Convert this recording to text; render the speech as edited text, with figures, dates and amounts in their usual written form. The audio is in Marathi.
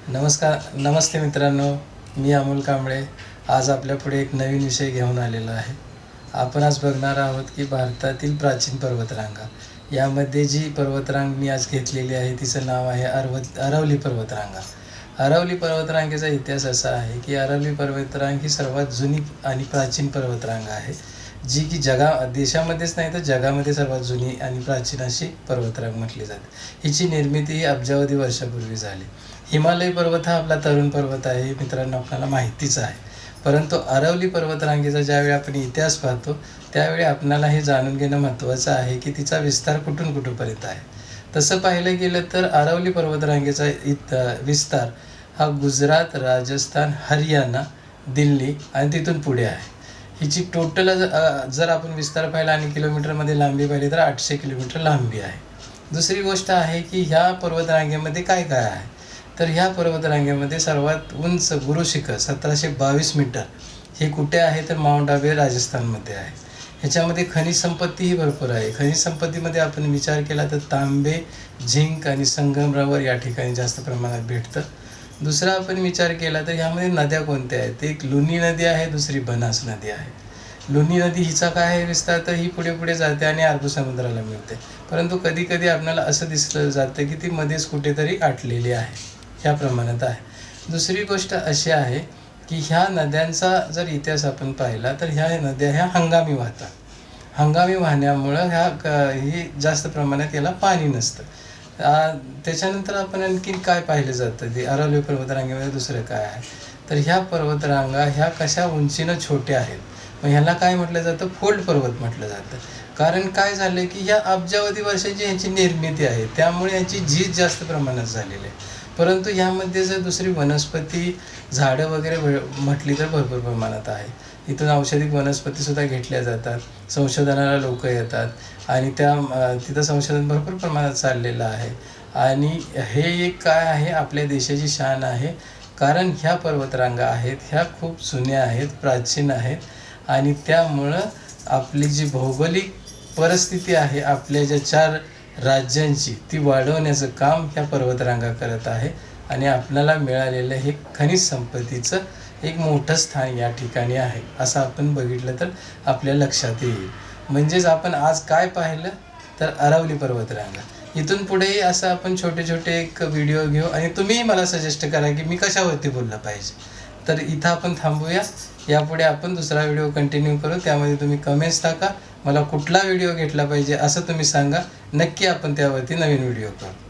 नमस्ते मित्रांनो, मी अमोल कांबळे आज आपल्या पुढे एक नवीन विषय घेऊन आलेला आहे. आपण आज बघणार आहोत की भारतातील प्राचीन पर्वतरांगा. यामध्ये जी पर्वतरांग मी आज घेतलेली आहे तिचं नाव आहे अरवली पर्वतरांगा. अरवली पर्वतरांगेचा इतिहास असा आहे की अरवली पर्वतरांग ही सर्वात जुनी आणि प्राचीन पर्वतरांग आहे, जी की देशामध्येच नाही तर जगामध्ये सर्वात जुनी आणि प्राचीन अशी पर्वतरांग म्हटली जाते. हिची निर्मिती ही अब्जावधी वर्षापूर्वी झाली. हिमालय पर्वत हा आपला तरुण पर्वत आहे मित्रांनो, आपल्याला माहितीच आहे. परंतु अरवली पर्वतरांगेचा ज्यावेळी आपण इतिहास पाहतो त्यावेळी आपल्याला हे जाणून घेणं महत्त्वाचं आहे की तिचा विस्तार कुठून कुठंपर्यंत आहे. तसं पाहिलं गेलं तर अरवली पर्वतरांगेचा विस्तार हा गुजरात, राजस्थान, हरियाणा, दिल्ली आणि तिथून पुढे आहे. हिची टोटल जर आपण विस्तार पाहिला आणि किलोमीटरमध्ये लांबी पाहिली तर 800 किलोमीटर लांबी आहे. दुसरी गोष्ट आहे की ह्या पर्वतरांगेमध्ये काय काय आहे, तर ह्या पर्वतरांगेमध्ये सर्वात उंच गुरुशिखर 1722 मीटर हे कुठे आहे तर माउंट आबू राजस्थानमध्ये आहे. ह्याच्यामध्ये खनिज संपत्तीही भरपूर आहे. खनिज संपत्तीमध्ये आपण विचार केला तर तांबे, झिंक आणि संगमरवर या ठिकाणी जास्त प्रमाणात भेटतं. दुसरा आपण विचार केला तर ह्यामध्ये नद्या कोणत्या आहेत, एक लुनी नदी आहे, दुसरी बनास नदी आहे. लुनी नदी हिचा काय आहे विस्तार तर ही पुढे पुढे जाते आणि अरबी समुद्राला मिळते. परंतु कधी कधी आपल्याला असं दिसलं जातं की ती मध्येच कुठेतरी आटलेली आहे, ह्या प्रमाणात आहे. दुसरी गोष्ट अशी आहे की ह्या नद्यांचा जर इतिहास आपण पाहिला तर ह्या नद्या ह्या हंगामी वाहतात. हंगामी वाहण्यामुळं ही जास्त प्रमाणात याला पाणी नसतं. त्याच्यानंतर आपण आणखीन काय पाहिलं जातं ते अरवली पर्वतरांगेमध्ये दुसरं काय आहे तर ह्या पर्वतरांगा ह्या कशा उंचीनं छोट्या आहेत. मग ह्याला काय म्हटलं जातं, फोल्ड पर्वत म्हटलं जातं. कारण काय झालं की ह्या अब्जावधी वर्षाची ह्याची निर्मिती आहे, त्यामुळे ह्याची झीज जास्त प्रमाणात झालेली आहे. परंतु ह्यामध्ये जर दुसरी वनस्पती झाडं वगैरे म्हटली तर भरपूर प्रमाणात आहे. इथून औषधिक वनस्पतीसुद्धा घेतल्या जातात, संशोधनाला लोक येतात आणि तिथं संशोधन भरपूर प्रमाणात चाललेलं आहे. आणि हे एक काय आहे, आपल्या देशाची शान आहे. कारण ह्या पर्वतरांगा आहेत ह्या खूप जुन्या आहेत, प्राचीन आहेत आणि त्यामुळं आपली जी भौगोलिक परिस्थिती आहे आपल्या ज्या 4 राज्यांची ती वाढवण्याचं काम ह्या पर्वतरांगा करत आहे. आणि आपल्याला मिळालेलं हे खनिज संपत्तीचं एक मोठं स्थान या ठिकाणी आहे, असं आपण बघितलं तर आपल्या लक्षात येईल. म्हणजेच आपण आज काय पाहिलं तर अरवली पर्वतरांगा. इथून पुढेही असं आपण छोटे छोटे एक व्हिडिओ घेऊ आणि तुम्हीही मला सजेस्ट करा की मी कशावरती बोललं पाहिजे. तर इथं आपण थांबूया. यापुढे आपण दुसरा व्हिडिओ कंटिन्यू करू. त्यामध्ये तुम्ही कमेंट्स टाका, मला कुठला व्हिडिओ घेतला पाहिजे असं तुम्ही सांगा. नक्की आपण त्यावरती नवीन व्हिडिओ करू.